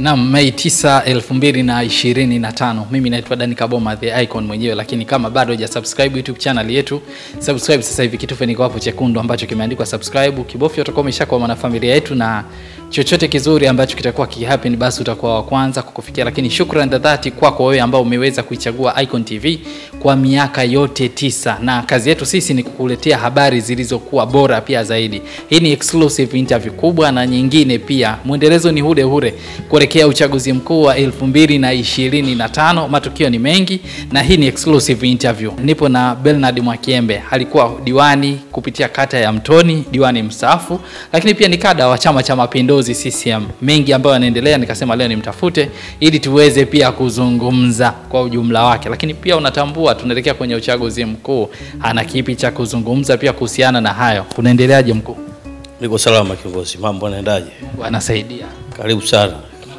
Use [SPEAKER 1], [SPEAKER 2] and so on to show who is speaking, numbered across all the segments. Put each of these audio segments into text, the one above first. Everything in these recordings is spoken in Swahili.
[SPEAKER 1] Na Mei 9, 2025. Mimi naitwa Dani Kaboma, the icon mwenyewe, lakini kama bado hujasubscribe YouTube channel yetu, subscribe sasa hivi, kitufe niko hapo chekundu ambacho kimeandikwa subscribe, kibofya utakuwa umeshakuwa mwanafamilia yetu, na chochote kizuri ambacho kitakuwa kihappen basi utakuwa wa kwanza kukufikia. Lakini shukrani za dhati kwako wewe ambao umeweza kuichagua Icon TV kwa miaka yote 9, na kazi yetu sisi ni kukuletea habari zilizokuwa bora pia zaidi. Hii ni exclusive interview kubwa na nyingine pia. Muendelezo ni ule kuelekea uchaguzi mkuu wa 2025. Matukio ni mengi na hii ni exclusive interview. Nipo na Bernard Mwakyembe, alikuwa diwani kupitia kata ya Mtoni, diwani mstaafu, lakini pia ni kada wa Chama cha Mapinduzi CCM. Mengi ambayo yanaendelea, nikasema leo nimtafute ili tuweze pia kuzungumza kwa ujumla wake. Lakini pia unatambua tunaelekea kwenye uchaguzi mkuu, ana kipi cha kuzungumza pia kuhusiana na hayo. Unaendeleaje mkuu?
[SPEAKER 2] Niko salama kiongozi, mambo yanaendaje?
[SPEAKER 1] Mungu anasaidia.
[SPEAKER 2] Karibu sana.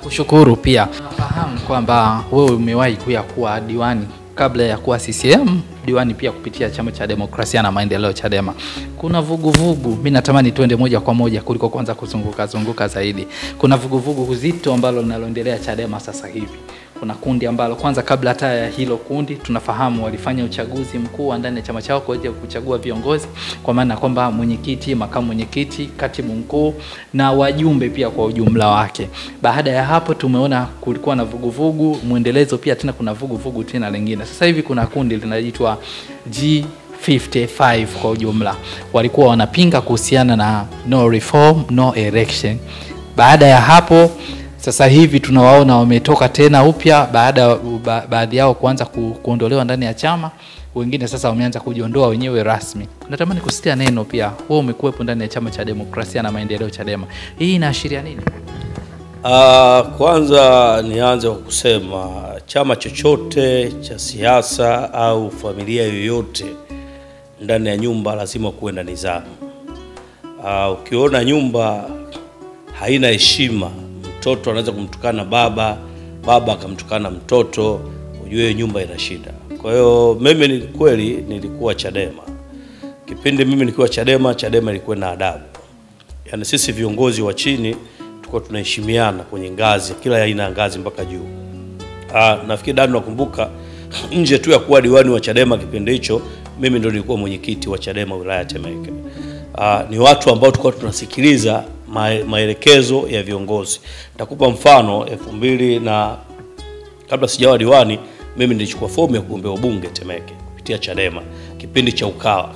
[SPEAKER 1] Kushukuru pia. Nafahamu kwamba wewe umewahi kuwa diwani kabla ya kuwa CCM, diwani pia kupitia Chama cha Demokrasia na Maendeleo Chadema. Kuna vuguvugu, mimi natamani tuende moja kwa moja kuliko kwanza kuzunguka zaidi. Kuna vuguvugu zito ambalo linaloendelea Chadema sasa hivi. Kuna kundi ambalo kwanza kabla hata ya hilo kundi tunafahamu walifanya uchaguzi mkuu ndani ya chama chao kwa ajili ya kuchagua viongozi, kwa maana kwamba mwenyekiti, makamu mwenyekiti, katibu mkuu na wajumbe pia kwa ujumla wake. Baada ya hapo tumeona kulikuwa na vuguvugu, muendelezo pia tena kuna vuguvugu tena lingine. Sasa hivi kuna kundi linaloitwa G55 kwa ujumla. Walikuwa wanapinga kuhusiana na no reform, no election. Baada ya hapo sasa hivi tunawaona wametoka tena upya baadhi yao kuanza kuondolewa ndani ya chama, wengine sasa wameanza kujiondoa wenyewe rasmi. Natamani kusikia neno pia, wewe umekuwepo ndani ya Chama cha Demokrasia na Maendeleo Chadema. Hii inaashiria nini?
[SPEAKER 2] Kwanza nianze kwa kusema chama chochote cha siasa au familia yoyote ndani ya nyumba lazima kuwe na nidhamu. Ukiona nyumba haina heshima, mtoto anaweza kumtukana baba akamtukana mtoto, ujue nyumba ina shida. Kwa hiyo mimi ni kweli nilikuwa Chadema. Kipindi mimi nilikuwa Chadema ilikuwa na adabu. Yaani sisi viongozi wa chini tulikuwa tunaheshimiana kwenye ngazi, kila aina ngazi mpaka juu. Nafikiri Dani nakumbuka nje tu ya kuwa diwani wa Chadema kipindi hicho, mimi ndio nilikuwa mwenyekiti wa Chadema wilaya ya Temeke. Ni watu ambao tulikuwa tunasikiliza maelekezo ya viongozi. Nitakupa mfano 2000 na kabla sijawa diwani, mimi nilichukua fomu ya kugombea ubunge Temeke kupitia Chadema kipindi cha Ukawa.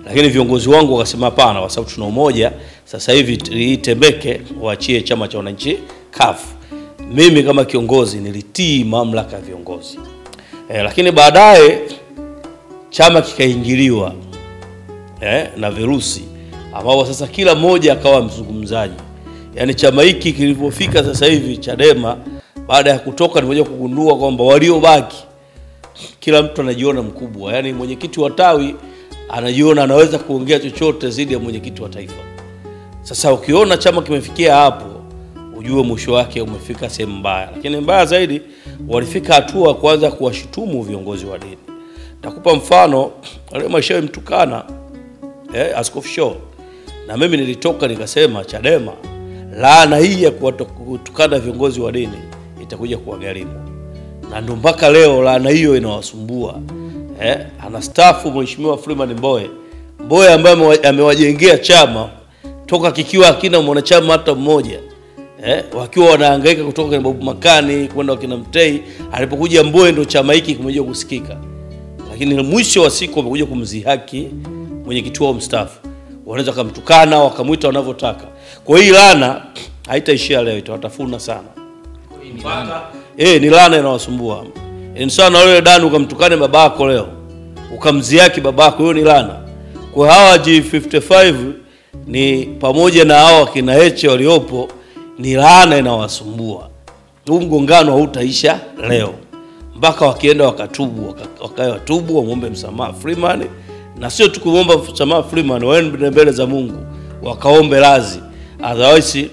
[SPEAKER 2] Lakini viongozi wangu wakasema hapana, kwa sababu tuna umoja, sasa hivi Temeke waachie chama cha wananchi CUF. Mimi kama kiongozi nilitii mamlaka ya viongozi. Lakini baadaye chama kikaingiliwa na virusi ambao sasa kila mmoja akawa mzungumzaji. Yaani chama hiki kilipofika sasa hivi Chadema, baada ya kutoka nimekuja kugundua kwamba waliobaki kila mtu anajiona mkubwa. Yaani mwenyekiti wa tawi anajiona anaweza kuongea chochote zidi ya mwenyekiti wa taifa. Sasa ukiona chama kimefikia hapo, ujue mwisho wake umefika sehemu mbaya. Lakini mbaya zaidi, walifika hatua kwanza kuwashutumu viongozi wa dini. Nitakupa mfano, wale Mashawe mtukana Askofu Show. Na mimi nilitoka nikasema Chadema, laana hii ya kutukana viongozi wa dini itakuja kuwagharimu. Na ndio mpaka leo laana hiyo inawasumbua. Anastaafu Mheshimiwa Freeman Mbowe ambaye amewajengea chama toka kikiwa hakina mwanachama hata mmoja. Wakiwa wanahangaika kutoka kwa Babu Makani kwenda wakina Mtei, alipokuja Mbowe ndio chama hiki kimekuja kusikika. Lakini mwisho wa siku wamekuja kumzihaki mwenyekiti wao mstaafu. Wanaweza kumtukana wakamuita wanavyotaka. Kwa hiyo laana haitaishia leo, itawatafuna sana. Ni laana inawasumbua. Ni sana wewe Dani ukamtukane babako leo, ukamziaki babako, hiyo ni laana. Kwa hawa G55 ni pamoja na hao kina Heche waliopo, ni laana inawasumbua. Huu mgongano hautaisha leo. Mpaka wakienda wakatubu, wamuombe msamaha Freeman. Na sio tukuomba msamaha Freeman, waende mbele za Mungu wakaombe radhi. Otherwise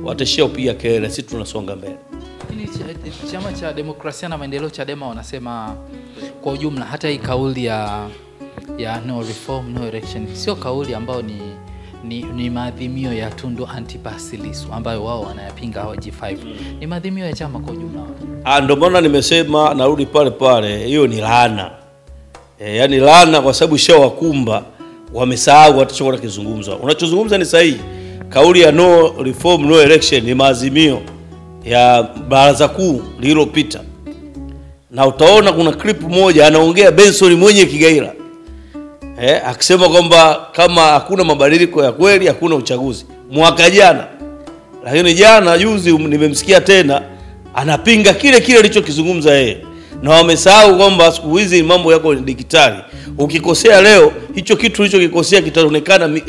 [SPEAKER 2] watashia kupiga kelele, sisi tunasonga mbele.
[SPEAKER 1] Lakini Chama cha Demokrasia na Maendeleo Chadema wanasema kwa ujumla hata hii kauli ya no reform no election sio kauli ambayo ni maadhimio ya Tundu Antipas Lissu ambayo wao wanayapinga hawa G5. Ni maadhimio ya chama kwa ujumla.
[SPEAKER 2] Ndio maana nimesema narudi pale pale, hiyo ni laana. Yaani laana kwa sababu shawakumba, wamesahau watachokuwa kizungumza. Unachozungumza ni sahihi. Kauli ya no reform no election ni maazimio ya baraza kuu lililopita. Na utaona kuna clip moja anaongea Benson mwenye Kigaila. Akisema kwamba kama hakuna mabadiliko ya kweli hakuna uchaguzi mwaka jana. Lakini jana juzi nimemsikia tena anapinga kile alichokizungumza yeye. Na wamesahau kwamba siku hizi mambo yako ni digitali. Ukikosea leo hicho kitu ulichokikosea kitaonekana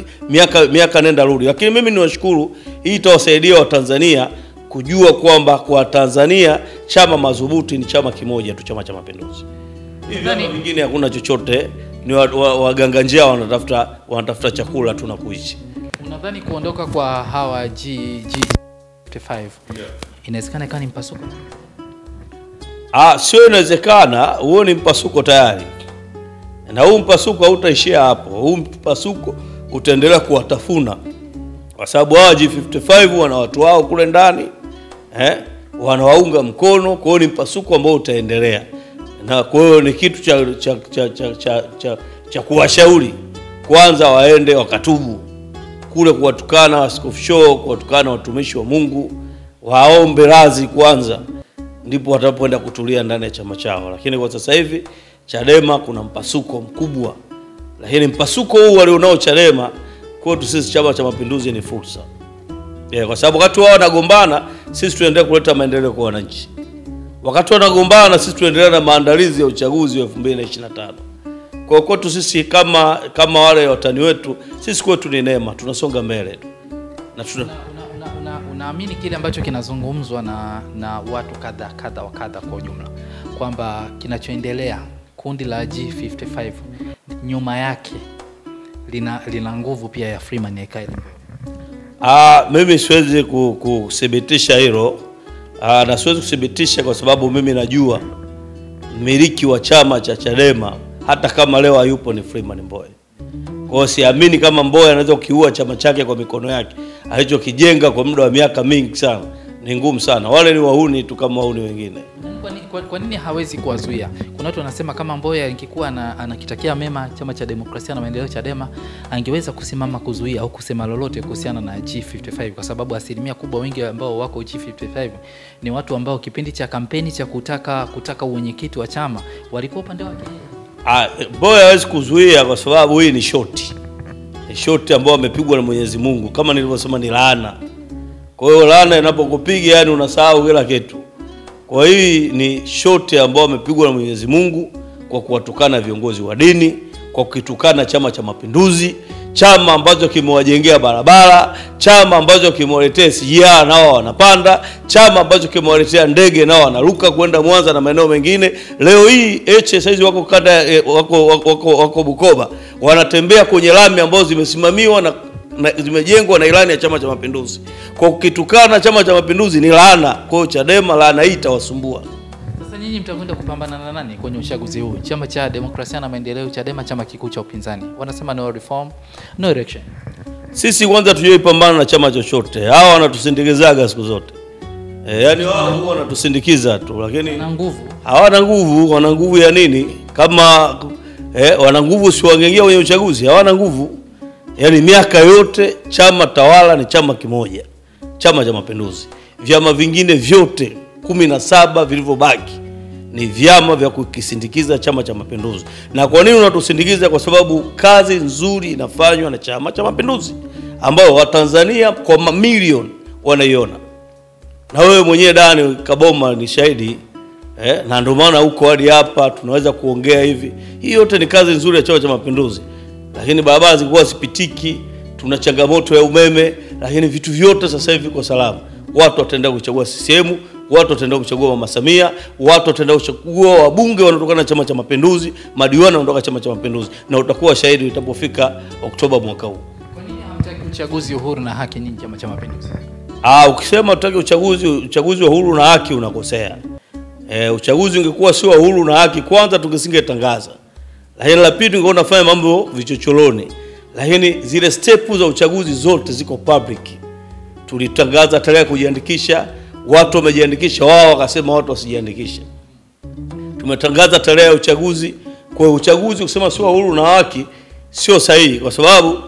[SPEAKER 2] miaka nenda rudi. Lakini mimi niwashukuru, hii itawasaidia Watanzania kujua kwamba kwa Tanzania chama madhubuti ni chama kimoja tu, Chama cha Mapinduzi. Hivi vingine hakuna chochote, ni waganga njia wanatafuta chakula tu na kuishi.
[SPEAKER 1] Unadhani kuondoka kwa hawa G5 inawezekana kama ni mpasuko?
[SPEAKER 2] Sio inawezekana, huo ni mpasuko tayari. Na huu mpasuko hautaishia hapo. Huu mpasuko utaendelea kuwatafuna. Kwa sababu hawa G55 wana watu wao kule ndani, wanawaunga mkono, kwa hiyo ni mpasuko ambao utaendelea. Na kwa hiyo ni kitu cha kuwashauri kwanza waende wakatubu kule kuwatukana Askofu Show, kuwatukana watumishi wa Mungu, waombe radhi kwanza, ndipo watapoenda kutulia ndani ya chama chao. Lakini kwa sasa hivi Chadema kuna mpasuko mkubwa. Lakini mpasuko huu walionao Chadema kwetu sisi Chama cha Mapinduzi ni fursa. Kwa sababu wakati wao wanagombana, sisi tuendelea kuleta maendeleo kwa wananchi. Wakati wanagombana, sisi tuendelea na maandalizi ya uchaguzi wa 2025. Kwa kwetu sisi kama wale watani wetu, sisi kwetu ni neema, tunasonga mbele. Na
[SPEAKER 1] unaamini kile ambacho kinazungumzwa na watu kadha wa kadha kwa ujumla kwamba kinachoendelea kundi la G55 nyuma yake lina nguvu pia ya Freeman Aikaeli?
[SPEAKER 2] Mimi siwezi kuthibitisha hilo. Na siwezi kuthibitisha kwa sababu mimi najua mmiliki wa chama cha Chadema hata kama leo hayupo ni Freeman Mbowe. Kwa hiyo siamini kama Mbowe anaweza kukiua chama chake kwa mikono yake. Alichokijenga kwa muda wa miaka mingi sana. Ni ngumu sana. Wale ni wahuni tu kama wahuni wengine.
[SPEAKER 1] Kwa nini hawezi kuwazuia? Kuna watu wanasema kama Mbowe angekuwa anakitakia mema chama cha demokrasia na maendeleo Chadema, angeweza kusimama kuzuia au kusema lolote kuhusiana na G55, kwa sababu asilimia kubwa wengi ambao wako G55 ni watu ambao kipindi cha kampeni cha kutaka uwenyekiti wa chama walikuwa upande wake.
[SPEAKER 2] Mbowe hawezi kuzuia kwa sababu hii ni shoti. Ni shoti ambayo amepigwa na Mwenyezi Mungu. Kama nilivyosema ni laana. Kwa hiyo laana inapokupiga yani unasahau kila kitu. Kwa hii ni shoti ambao amepigwa na Mwenyezi Mungu kwa kuwatukana viongozi wa dini, kwa kukitukana Chama cha Mapinduzi, chama ambacho kimewajengea barabara, chama ambacho kimewaletea SGR nao wanapanda, chama ambacho kimewaletea ndege nao wanaruka kwenda Mwanza na maeneo mengine. Leo hii saizi wako kanda wako Bukoba, wanatembea kwenye lami ambazo zimesimamiwa na zimejengwa na ilani ya Chama cha Mapinduzi. Kwa kukitukana Chama cha Mapinduzi ni laana. Kwa Chadema laana hii itawasumbua.
[SPEAKER 1] Sasa nyinyi mtakwenda kupambana na nani kwenye uchaguzi huu? Chama cha Demokrasia na Maendeleo Chadema, chama kikuu cha upinzani, wanasema no reform no election.
[SPEAKER 2] Sisi kwanza tujoipambana na chama chochote. Hawa wanatusindikizaga siku zote. Yaani wao wanatusindikiza tu, lakini
[SPEAKER 1] wana nguvu.
[SPEAKER 2] Hawana nguvu. Wana nguvu ya nini? Kama wana nguvu si wangeingia kwenye uchaguzi. Hawana nguvu. Yaani miaka yote chama tawala ni chama kimoja, Chama cha Mapinduzi. Vyama vingine vyote 17 vilivyobaki ni vyama vya kukisindikiza Chama cha Mapinduzi. Na kwa nini unatusindikiza? Kwa sababu kazi nzuri inafanywa na Chama cha Mapinduzi ambao Watanzania kwa mamilioni wanaiona. Na wewe mwenyewe Dani Kaboma ni shahidi, na ndio maana huko hadi hapa tunaweza kuongea hivi. Hii yote ni kazi nzuri ya Chama cha Mapinduzi. Lakini barabara zilikuwa zipitiki, tuna changamoto ya umeme, lakini vitu vyote sasa hivi viko salama. Watu wataenda kuchagua CCM, watu wataenda kuchagua Mama Samia, watu wataenda kuchagua wabunge wanatokana na Chama cha Mapinduzi, madiwani wanatoka Chama cha Mapinduzi, na utakuwa shahidi itapofika Oktoba mwaka huu.
[SPEAKER 1] Kwa nini hamtaki uchaguzi uhuru na haki nyinyi Chama cha Mapinduzi?
[SPEAKER 2] Ukisema utaki uchaguzi wa uhuru na haki unakosea. Uchaguzi ungekuwa sio uhuru na haki, kwanza tungesingetangaza. Lakini la pili tungeona fanya mambo vichocholoni. lakini zile step za uchaguzi zote ziko public. Tulitangaza tarehe kujiandikisha, watu wamejiandikisha, wao wakasema watu wasijiandikishe. Tumetangaza tarehe ya uchaguzi. Kwa uchaguzi kusema sio huru na haki sio sahihi, kwa sababu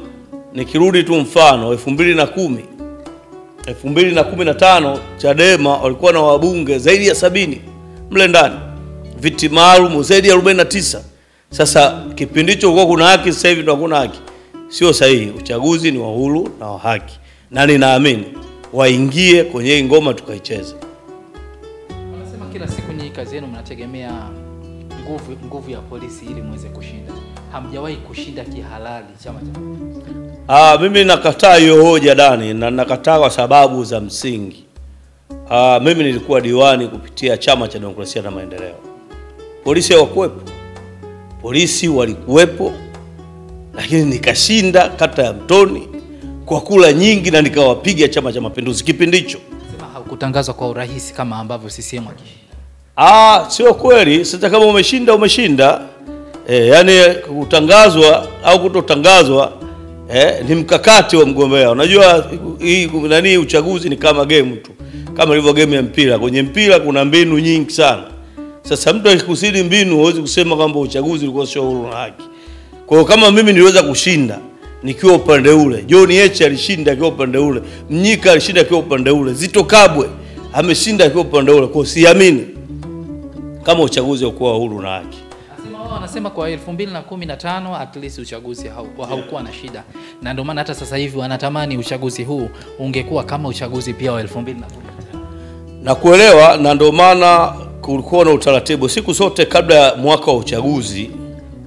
[SPEAKER 2] nikirudi tu mfano 2015 Chadema walikuwa na wabunge zaidi ya 70 mle ndani, viti maalum zaidi ya 49. Sasa kipindi hicho kulikuwa kuna haki, sasa hivi ndio hakuna haki. Sio sahihi. Uchaguzi ni wa huru na wa haki, na ninaamini waingie kwenye hii ngoma tukaicheze.
[SPEAKER 1] Wanasema kila siku nyinyi kazi yenu mnategemea nguvu ya polisi ili muweze kushinda. Hamjawahi kushinda kihalali chama cha.
[SPEAKER 2] Mimi nakataa hiyo hoja Dani, na nakataa kwa sababu za msingi. Mimi nilikuwa diwani kupitia Chama cha Demokrasia na Maendeleo. Polisi hawakuwepo. Polisi walikuwepo, lakini nikashinda kata ya Mtoni kwa kula nyingi na nikawapiga Chama cha Mapinduzi kipindi hicho.
[SPEAKER 1] Sema haukutangazwa kwa urahisi kama ambavyo CCM akishinda.
[SPEAKER 2] Sio kweli. Sasa kama umeshinda. Yani kutangazwa au kutotangazwa ni mkakati wa mgombea. Unajua hii uchaguzi ni kama game tu. Kama ilivyo game ya mpira. Kwenye mpira kuna mbinu nyingi sana. Sasa mtu akikusidi mbinu huwezi kusema kwamba uchaguzi ulikuwa sio huru na haki. Kwa hiyo kama mimi niliweza kushinda nikiwa upande ule, John Heche alishinda akiwa upande ule, Mnyika alishinda akiwa upande ule, Zitto Kabwe ameshinda akiwa upande ule. Kwa hiyo siamini kama uchaguzi ulikuwa huru na haki.
[SPEAKER 1] Wanasema kwa 2015 at least uchaguzi haukuwa na shida. Na ndio maana hata sasa hivi wanatamani uchaguzi huu ungekuwa kama uchaguzi pia wa 2015.
[SPEAKER 2] Na kuelewa, na ndio maana kulikuwa na utaratibu siku zote kabla ya mwaka wa uchaguzi,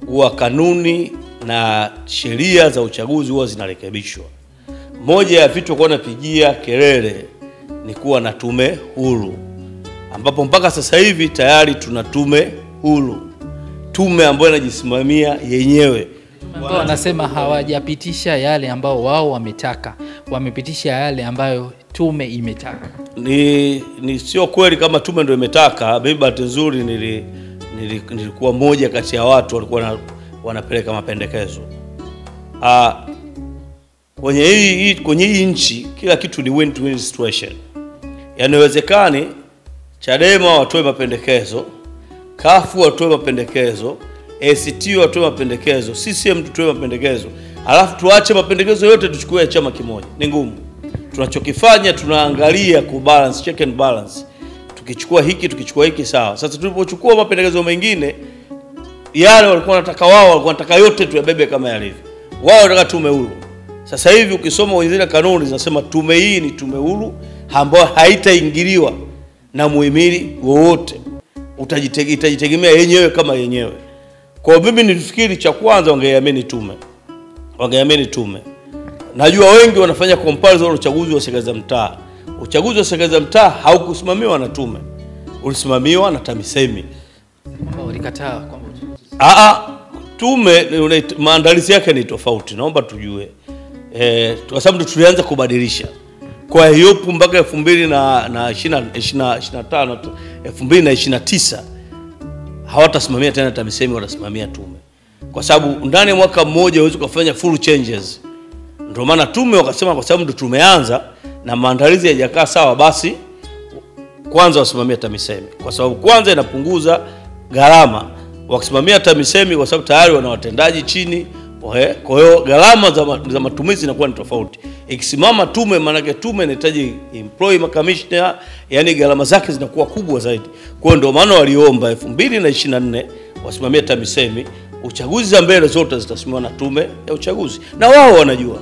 [SPEAKER 2] huwa kanuni na sheria za uchaguzi huwa zinarekebishwa. Moja ya vitu kwa napigia kelele ni kuwa na tume huru, ambapo mpaka sasa hivi tayari tuna tume huru, tume ambayo inajisimamia yenyewe.
[SPEAKER 1] Ambao wanasema hawajapitisha yale ambao wao wametaka, wamepitisha yale ambayo tume imetaka.
[SPEAKER 2] Ni sio kweli kama tume ndio imetaka. Mimi bahati nzuri nilikuwa moja kati ya watu walikuwa wanapeleka mapendekezo. Kwenye hii nchi kila kitu ni win-win situation. Yaani inawezekani Chadema watoe mapendekezo, CUF watoe mapendekezo, ACT watoe mapendekezo, CCM tutoe mapendekezo, alafu tuache mapendekezo yote tuchukue chama kimoja. Ni ngumu. Tunachokifanya tunaangalia kubalance, check and balance. Tukichukua hiki sawa. Sasa tulipochukua mapendekezo mengine yale walikuwa wanataka wao, walikuwa wanataka yote tuyabebe kama yalivyo. Wao wanataka tume huru. Sasa hivi ukisoma kwenye zile kanuni zinasema tume hii ni tume huru ambayo haitaingiliwa na muhimili wowote. Itajitegemea yenyewe kama yenyewe. Kwa mimi nilifikiri cha kwanza wangeamini tume. Najua wengi wanafanya comparison na uchaguzi wa serikali za mtaa. Uchaguzi wa serikali za mtaa haukusimamiwa na tume. Ulisimamiwa na TAMISEMI.
[SPEAKER 1] Kwamba walikataa kwamba
[SPEAKER 2] tume maandalizi yake ni tofauti. Naomba tujue. Kwa sababu tulianza kubadilisha. Kwa hiyo mpaka 2025 2029 hawatasimamia tena TAMISEMI, watasimamia tume. Kwa sababu ndani ya mwaka mmoja huwezi kufanya full changes. Ndio maana tume wakasema kwa sababu ndio tumeanza na maandalizi hayajakaa sawa, basi kwanza wasimamie TAMISEMI. Kwa sababu kwanza inapunguza gharama. Wakisimamia TAMISEMI kwa sababu tayari wana watendaji chini. Kwa hiyo gharama za matumizi zinakuwa ni tofauti. Ikisimama tume, maana yake tume inahitaji employee makamishna, yani gharama zake zinakuwa kubwa zaidi. Kwa hiyo ndio maana waliomba 2024 wasimamie TAMISEMI, uchaguzi za mbele zote zitasimamiwa na tume ya uchaguzi. Na wao wanajua.